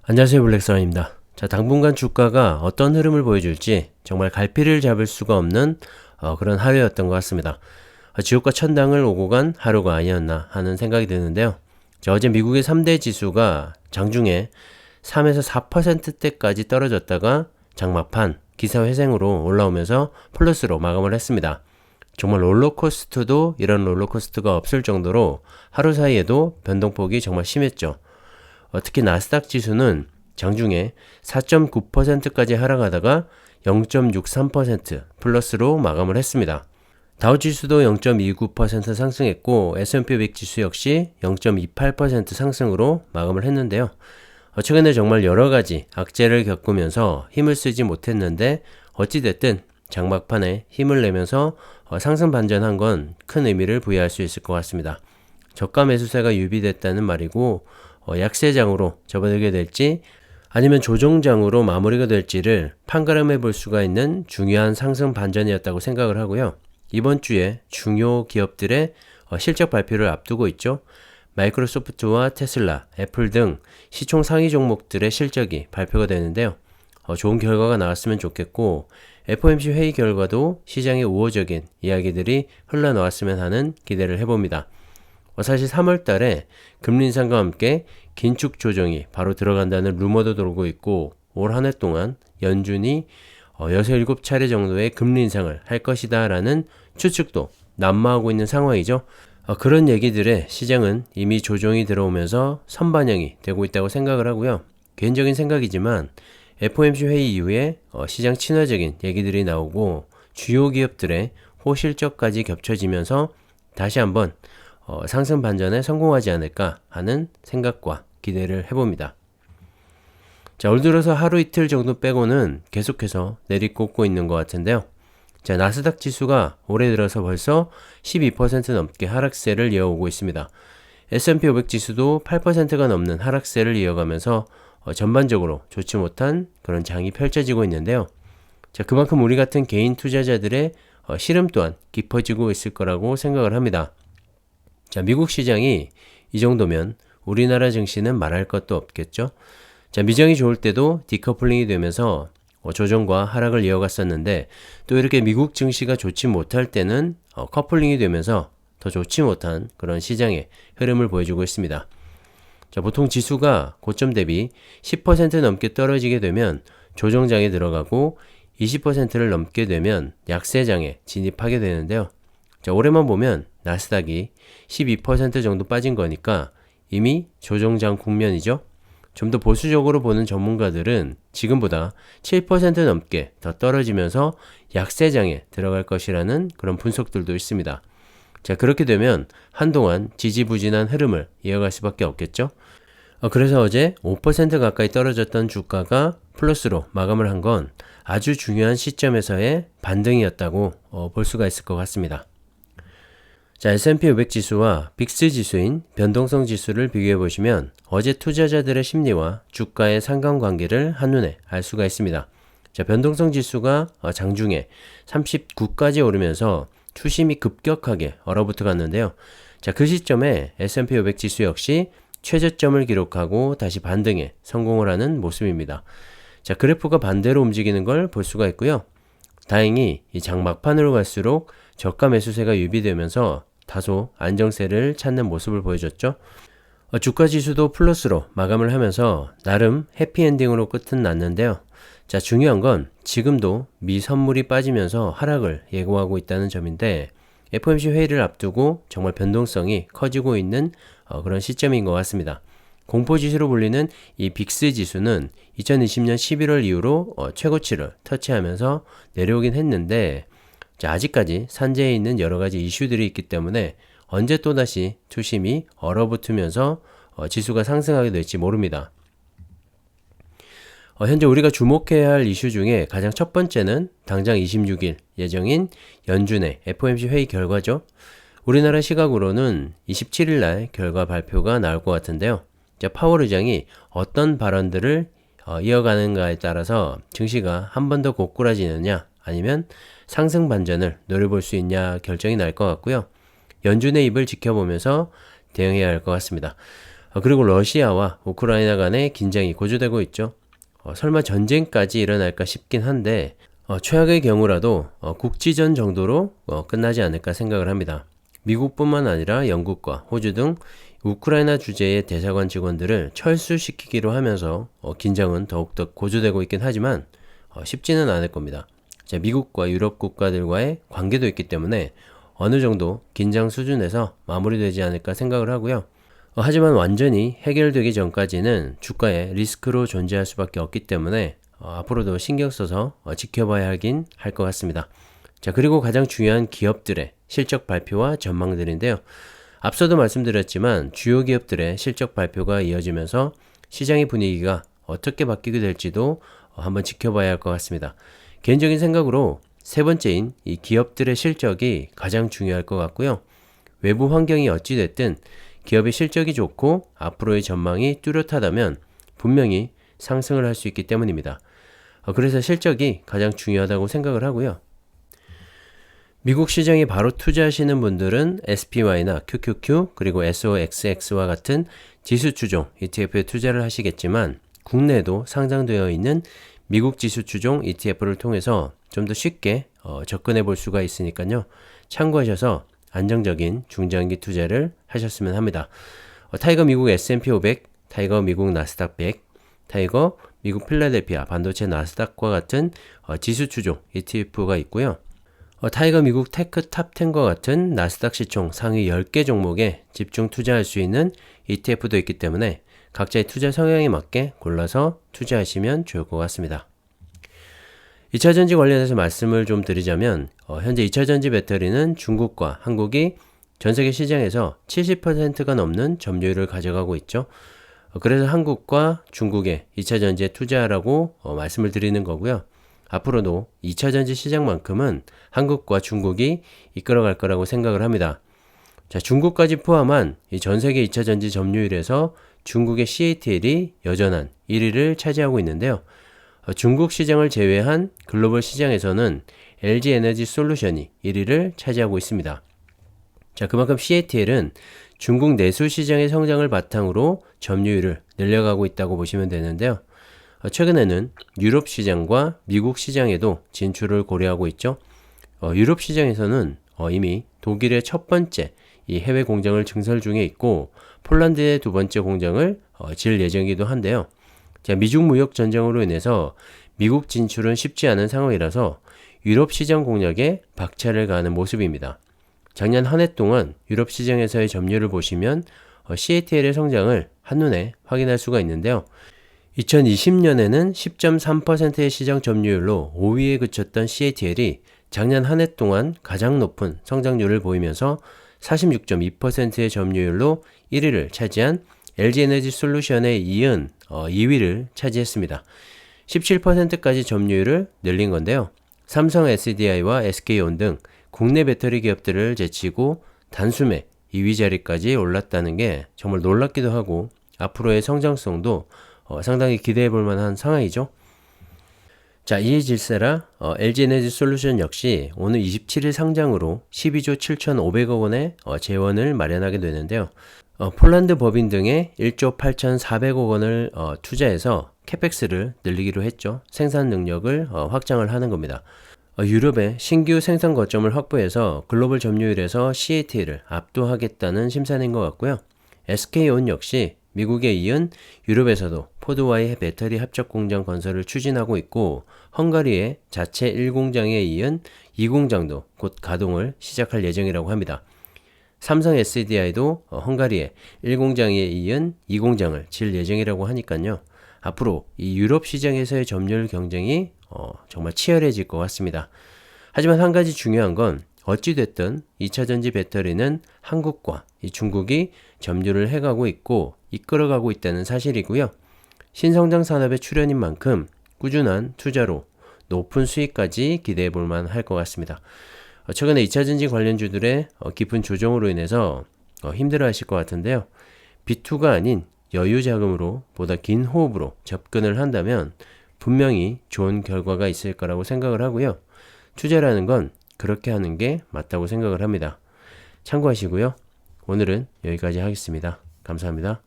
안녕하세요, 블랙스완입니다. 자, 당분간 주가가 어떤 흐름을 보여줄지 정말 갈피를 잡을 수가 없는 그런 하루였던 것 같습니다. 지옥과 천당을 오고 간 하루가 아니었나 하는 생각이 드는데요. 자, 어제 미국의 3대 지수가 장중에 3에서 4%대까지 떨어졌다가 장막판 기사회생으로 올라오면서 플러스로 마감을 했습니다. 정말 롤러코스터도 이런 롤러코스터가 없을 정도로 하루 사이에도 변동폭이 정말 심했죠. 특히 나스닥 지수는 장중에 4.9%까지 하락하다가 0.63% 플러스로 마감을 했습니다. 다우 지수도 0.29% 상승했고 S&P 500 지수 역시 0.28% 상승으로 마감을 했는데요. 최근에 정말 여러가지 악재를 겪으면서 힘을 쓰지 못했는데 어찌됐든 장막판에 힘을 내면서 상승 반전한 건 큰 의미를 부여할 수 있을 것 같습니다. 저가 매수세가 유비됐다는 말이고 약세장으로 접어들게 될지 아니면 조정장으로 마무리가 될지를 판가름해 볼 수가 있는 중요한 상승 반전이었다고 생각을 하고요. 이번 주에 중요 기업들의 실적 발표를 앞두고 있죠. 마이크로소프트와 테슬라, 애플 등 시총 상위 종목들의 실적이 발표가 되는데요. 좋은 결과가 나왔으면 좋겠고 FOMC 회의 결과도 시장에 우호적인 이야기들이 흘러나왔으면 하는 기대를 해봅니다. 사실 3월 달에 금리 인상과 함께 긴축 조정이 바로 들어간다는 루머도 돌고 있고 올 한 해 동안 연준이 6, 7차례 정도의 금리 인상을 할 것이다 라는 추측도 난무하고 있는 상황이죠. 그런 얘기들에 시장은 이미 조정이 들어오면서 선반영이 되고 있다고 생각을 하고요. 개인적인 생각이지만 FOMC 회의 이후에 시장 친화적인 얘기들이 나오고 주요 기업들의 호실적까지 겹쳐지면서 다시 한번 상승 반전에 성공하지 않을까 하는 생각과 기대를 해봅니다. 자, 올 들어서 하루 이틀 정도 빼고는 계속해서 내리꽂고 있는 것 같은데요. 자, 나스닥 지수가 올해 들어서 벌써 12% 넘게 하락세를 이어오고 있습니다. S&P 500 지수도 8%가 넘는 하락세를 이어가면서 전반적으로 좋지 못한 그런 장이 펼쳐지고 있는데요. 자, 그만큼 우리 같은 개인 투자자들의 시름 또한 깊어지고 있을 거라고 생각을 합니다. 자, 미국 시장이 이 정도면 우리나라 증시는 말할 것도 없겠죠. 자, 미정이 좋을 때도 디커플링이 되면서 조정과 하락을 이어갔었는데 또 이렇게 미국 증시가 좋지 못할 때는 커플링이 되면서 더 좋지 못한 그런 시장의 흐름을 보여주고 있습니다. 자, 보통 지수가 고점 대비 10% 넘게 떨어지게 되면 조정장에 들어가고 20%를 넘게 되면 약세장에 진입하게 되는데요. 자, 올해만 보면 나스닥이 12% 정도 빠진 거니까 이미 조정장 국면이죠. 좀 더 보수적으로 보는 전문가들은 지금보다 7% 넘게 더 떨어지면서 약세장에 들어갈 것이라는 그런 분석들도 있습니다. 자, 그렇게 되면 한동안 지지부진한 흐름을 이어갈 수밖에 없겠죠. 그래서 어제 5% 가까이 떨어졌던 주가가 플러스로 마감을 한 건 아주 중요한 시점에서의 반등이었다고 볼 수가 있을 것 같습니다. 자, S&P 500 지수와 빅스 지수인 변동성 지수를 비교해 보시면 어제 투자자들의 심리와 주가의 상관관계를 한눈에 알 수가 있습니다. 자, 변동성 지수가 장중에 39까지 오르면서 추심이 급격하게 얼어붙어 갔는데요. 자, 그 시점에 S&P 500 지수 역시 최저점을 기록하고 다시 반등에 성공을 하는 모습입니다. 자, 그래프가 반대로 움직이는 걸 볼 수가 있고요. 다행히 이 장 막판으로 갈수록 저가 매수세가 유비되면서 다소 안정세를 찾는 모습을 보여줬죠. 주가 지수도 플러스로 마감을 하면서 나름 해피엔딩으로 끝은 났는데요. 자, 중요한 건 지금도 미 선물이 빠지면서 하락을 예고하고 있다는 점인데 FOMC 회의를 앞두고 정말 변동성이 커지고 있는 그런 시점인 것 같습니다. 공포지수로 불리는 이 빅스 지수는 2020년 11월 이후로 최고치를 터치하면서 내려오긴 했는데 자, 아직까지 산재해 있는 여러 가지 이슈들이 있기 때문에 언제 또다시 투심이 얼어붙으면서 지수가 상승하게 될지 모릅니다. 현재 우리가 주목해야 할 이슈 중에 가장 첫 번째는 당장 26일 예정인 연준의 FOMC 회의 결과죠. 우리나라 시각으로는 27일 날 결과 발표가 나올 것 같은데요. 자, 파월 의장이 어떤 발언들을 이어가는가에 따라서 증시가 한 번 더 고꾸라지느냐 아니면 상승 반전을 노려볼 수 있냐 결정이 날 것 같고요. 연준의 입을 지켜보면서 대응해야 할 것 같습니다. 그리고 러시아와 우크라이나 간의 긴장이 고조되고 있죠. 설마 전쟁까지 일어날까 싶긴 한데 최악의 경우라도 국지전 정도로 끝나지 않을까 생각을 합니다. 미국뿐만 아니라 영국과 호주 등 우크라이나 주재의 대사관 직원들을 철수시키기로 하면서 긴장은 더욱더 고조되고 있긴 하지만 쉽지는 않을 겁니다. 자, 미국과 유럽 국가들과의 관계도 있기 때문에 어느 정도 긴장 수준에서 마무리되지 않을까 생각을 하고요. 하지만 완전히 해결되기 전까지는 주가에 리스크로 존재할 수밖에 없기 때문에 앞으로도 신경 써서 지켜봐야 하긴 할 것 같습니다. 자, 그리고 가장 중요한 기업들의 실적 발표와 전망들인데요. 앞서도 말씀드렸지만 주요 기업들의 실적 발표가 이어지면서 시장의 분위기가 어떻게 바뀌게 될지도 한번 지켜봐야 할 것 같습니다. 개인적인 생각으로 세 번째인 이 기업들의 실적이 가장 중요할 것 같고요. 외부 환경이 어찌됐든 기업의 실적이 좋고 앞으로의 전망이 뚜렷하다면 분명히 상승을 할 수 있기 때문입니다. 그래서 실적이 가장 중요하다고 생각을 하고요. 미국 시장에 바로 투자하시는 분들은 SPY나 QQQ 그리고 SOXX와 같은 지수 추종 ETF에 투자를 하시겠지만 국내에도 상장되어 있는 미국 지수 추종 ETF를 통해서 좀 더 쉽게 접근해 볼 수가 있으니까요. 참고하셔서 안정적인 중장기 투자를 하셨으면 합니다. 타이거 미국 S&P 500, 타이거 미국 나스닥 100, 타이거 미국 필라델피아 반도체 나스닥과 같은 지수 추종 ETF가 있고요. 타이거 미국 테크 탑 10과 같은 나스닥 시총 상위 10개 종목에 집중 투자할 수 있는 ETF도 있기 때문에 각자의 투자 성향에 맞게 골라서 투자하시면 좋을 것 같습니다. 2차전지 관련해서 말씀을 좀 드리자면 현재 2차전지 배터리는 중국과 한국이 전세계 시장에서 70%가 넘는 점유율을 가져가고 있죠. 그래서 한국과 중국에 2차전지에 투자하라고 말씀을 드리는 거고요. 앞으로도 2차전지 시장만큼은 한국과 중국이 이끌어갈 거라고 생각을 합니다. 자, 중국까지 포함한 이 전세계 2차전지 점유율에서 중국의 CATL이 여전한 1위를 차지하고 있는데요. 중국 시장을 제외한 글로벌 시장에서는 LG 에너지 솔루션이 1위를 차지하고 있습니다. 자, 그만큼 CATL은 중국 내수 시장의 성장을 바탕으로 점유율을 늘려가고 있다고 보시면 되는데요. 최근에는 유럽 시장과 미국 시장에도 진출을 고려하고 있죠. 유럽 시장에서는 이미 독일의 첫 번째 이 해외 공장을 증설 중에 있고 폴란드의 두 번째 공장을 질 예정이기도 한데요. 자, 미중 무역 전쟁으로 인해서 미국 진출은 쉽지 않은 상황이라서 유럽 시장 공략에 박차를 가하는 모습입니다. 작년 한 해 동안 유럽 시장에서의 점유율을 보시면 CATL의 성장을 한눈에 확인할 수가 있는데요. 2020년에는 10.3%의 시장 점유율로 5위에 그쳤던 CATL이 작년 한 해 동안 가장 높은 성장률을 보이면서 46.2%의 점유율로 1위를 차지한 LG 에너지 솔루션에 이은 2위를 차지했습니다. 17%까지 점유율을 늘린 건데요. 삼성 SDI와 SK온 등 국내 배터리 기업들을 제치고 단숨에 2위 자리까지 올랐다는 게 정말 놀랍기도 하고 앞으로의 성장성도 상당히 기대해 볼 만한 상황이죠. 자, 이에 질세라 LG 에너지 솔루션 역시 오늘 27일 상장으로 12조 7,500억 원의 재원을 마련하게 되는데요. 폴란드 법인 등의 1조 8,400억 원을 투자해서 캐펙스를 늘리기로 했죠. 생산 능력을 확장을 하는 겁니다. 유럽의 신규 생산 거점을 확보해서 글로벌 점유율에서 CATL을 압도하겠다는 심산인 것 같고요. SK온 역시 미국에 이은 유럽에서도 포드와의 배터리 합작 공장 건설을 추진하고 있고 헝가리의 자체 1공장에 이은 2공장도 곧 가동을 시작할 예정이라고 합니다. 삼성 SDI도 헝가리의 1공장에 이은 2공장을 질 예정이라고 하니까요. 앞으로 이 유럽 시장에서의 점유율 경쟁이 정말 치열해질 것 같습니다. 하지만 한 가지 중요한 건 어찌됐든 2차전지 배터리는 한국과 이 중국이 점유를 해가고 있고 이끌어가고 있다는 사실이고요. 신성장 산업의 출현인 만큼 꾸준한 투자로 높은 수익까지 기대해 볼 만할 것 같습니다. 최근에 2차전지 관련주들의 깊은 조정으로 인해서 힘들어 하실 것 같은데요. B2가 아닌 여유 자금으로 보다 긴 호흡으로 접근을 한다면 분명히 좋은 결과가 있을 거라고 생각을 하고요. 투자라는 건 그렇게 하는 게 맞다고 생각을 합니다. 참고하시고요. 오늘은 여기까지 하겠습니다. 감사합니다.